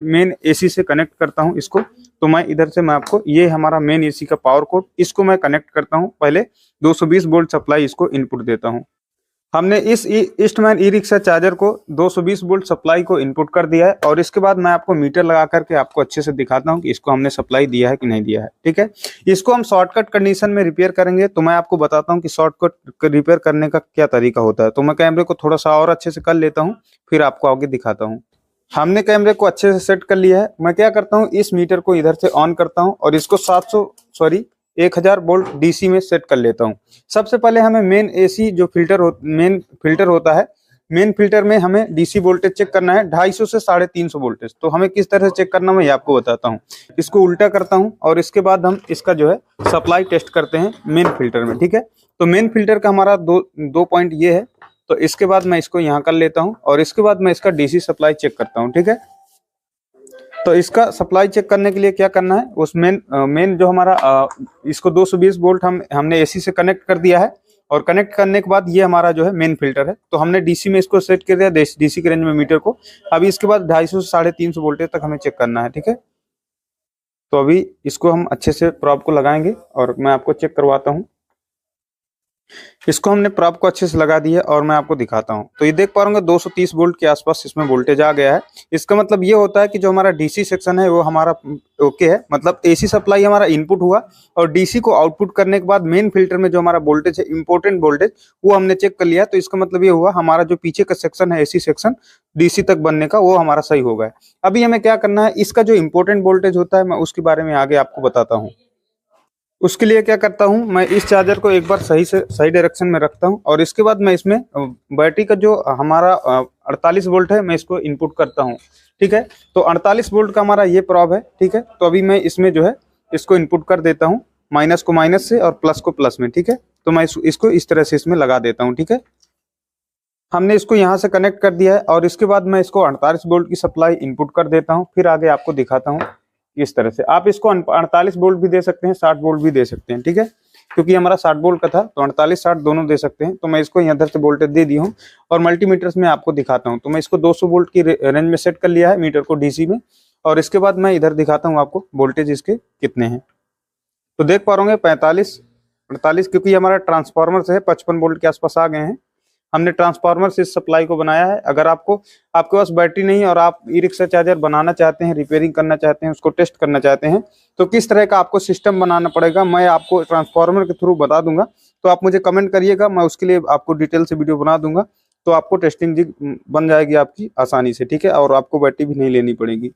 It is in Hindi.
मेन एसी से कनेक्ट करता हूँ इसको। तो मैं इधर से मैं आपको, ये हमारा मेन एसी का पावर कोड, इसको मैं कनेक्ट करता हूँ। पहले 220 वोल्ट सप्लाई इसको इनपुट देता हूँ। हमने इस ईस्टमैन ई रिक्शा चार्जर को 220 वोल्ट सप्लाई को इनपुट कर दिया है, और इसके बाद मैं आपको मीटर लगा करके आपको अच्छे से दिखाता हूं कि इसको हमने सप्लाई दिया है कि नहीं दिया है। ठीक है, इसको हम शॉर्टकट कंडीशन में रिपेयर करेंगे, तो मैं आपको बताता हूं कि शॉर्टकट रिपेयर करने का क्या तरीका होता है। तो मैं कैमरे को थोड़ा सा और अच्छे से कर लेता हूँ, फिर आपको आगे दिखाता हूँ। हमने कैमरे को अच्छे से सेट कर लिया है। मैं क्या करता हूँ, इस मीटर को इधर से ऑन करता हूँ और इसको 1000 वोल्ट डीसी में सेट कर लेता हूँ। सबसे पहले हमें मेन एसी जो मेन फिल्टर होता है, मेन फिल्टर में हमें डीसी वोल्टेज चेक करना है 250 से 350 वोल्टेज। तो हमें किस तरह से चेक करना मैं आपको बताता हूँ। इसको उल्टा करता हूँ और इसके बाद हम इसका जो है सप्लाई टेस्ट करते हैं मेन फिल्टर में। ठीक है, तो मेन फिल्टर का हमारा दो पॉइंट ये है। तो इसके बाद मैं इसको यहाँ कर लेता हूँ और इसके बाद मैं इसका डीसी सप्लाई चेक करता हूँ। ठीक है, तो इसका सप्लाई चेक करने के लिए क्या करना है, उस मेन जो हमारा इसको 220 वोल्ट हमने एसी से कनेक्ट कर दिया है, और कनेक्ट करने के बाद ये हमारा जो है मेन फिल्टर है। तो हमने डीसी में इसको सेट कर दिया, डीसी के रेंज में मीटर को। अभी इसके बाद 250 से 350 वोल्टेज तक हमें चेक करना है। ठीक है, तो अभी इसको हम अच्छे से प्रॉब को लगाएंगे और मैं आपको चेक करवाता हूँ। इसको हमने प्रॉब को अच्छे से लगा दिया और मैं आपको दिखाता हूं। तो ये देख पा रहे 230 वोल्ट के आसपास इसमें वोल्टेज आ गया है। इसका मतलब ये होता है कि जो हमारा डीसी सेक्शन है वो हमारा ओके है, मतलब एसी सप्लाई हमारा इनपुट हुआ और डीसी को आउटपुट करने के बाद मेन फिल्टर में जो हमारा वोल्टेज है, इंपॉर्टेंट वोल्टेज, वो हमने चेक कर लिया। तो इसका मतलब ये हुआ हमारा जो पीछे का सेक्शन है एसी सेक्शन डीसी तक बनने का, वो हमारा सही हो गया। अभी हमें क्या करना है, इसका जो इंपॉर्टेंट वोल्टेज होता है मैं उसके बारे में आगे आपको बताता हूँ। उसके लिए क्या करता हूं, मैं इस चार्जर को एक बार सही डायरेक्शन में रखता हूं और इसके बाद मैं इसमें बैटरी का जो हमारा 48 वोल्ट है मैं इसको इनपुट करता हूं। ठीक है, तो 48 वोल्ट का हमारा ये प्रॉब है। ठीक है, तो अभी मैं इसमें जो है इसको इनपुट कर देता हूं, माइनस को माइनस से और प्लस को प्लस में। ठीक है, तो मैं इसको इस तरह से इसमें लगा देता हूँ। ठीक है, हमने इसको यहाँ से कनेक्ट कर दिया है और इसके बाद मैं इसको 48 वोल्ट की सप्लाई इनपुट कर देता हूँ। फिर आगे आपको दिखाता हूँ। इस तरह से आप इसको 48 वोल्ट भी दे सकते हैं, 60 वोल्ट भी दे सकते हैं। ठीक है, क्योंकि हमारा 60 वोल्ट का था तो 48-60 दोनों दे सकते हैं। तो मैं इसको यहाँ इधर से वोल्टेज दे दी हूँ और मल्टीमीटर्स में आपको दिखाता हूँ। तो मैं इसको 200 वोल्ट की रेंज में सेट कर लिया है मीटर को डीसी में, और इसके बाद मैं इधर दिखाता हूँ आपको वोल्टेज इसके कितने हैं। तो देख पा रहे 45, 48, क्योंकि हमारा ट्रांसफार्मर से 55 वोल्ट के आसपास आ गए हैं। हमने ट्रांसफार्मर से इस सप्लाई को बनाया है। अगर आपके पास बैटरी नहीं है और आप ई रिक्शा चार्जर बनाना चाहते हैं, रिपेयरिंग करना चाहते हैं, उसको टेस्ट करना चाहते हैं, तो किस तरह का आपको सिस्टम बनाना पड़ेगा मैं आपको ट्रांसफार्मर के थ्रू बता दूंगा। तो आप मुझे कमेंट करिएगा, मैं उसके लिए आपको डिटेल से वीडियो बना दूंगा। तो आपको टेस्टिंग बन जाएगी आपकी आसानी से। ठीक है, और आपको बैटरी भी नहीं लेनी पड़ेगी।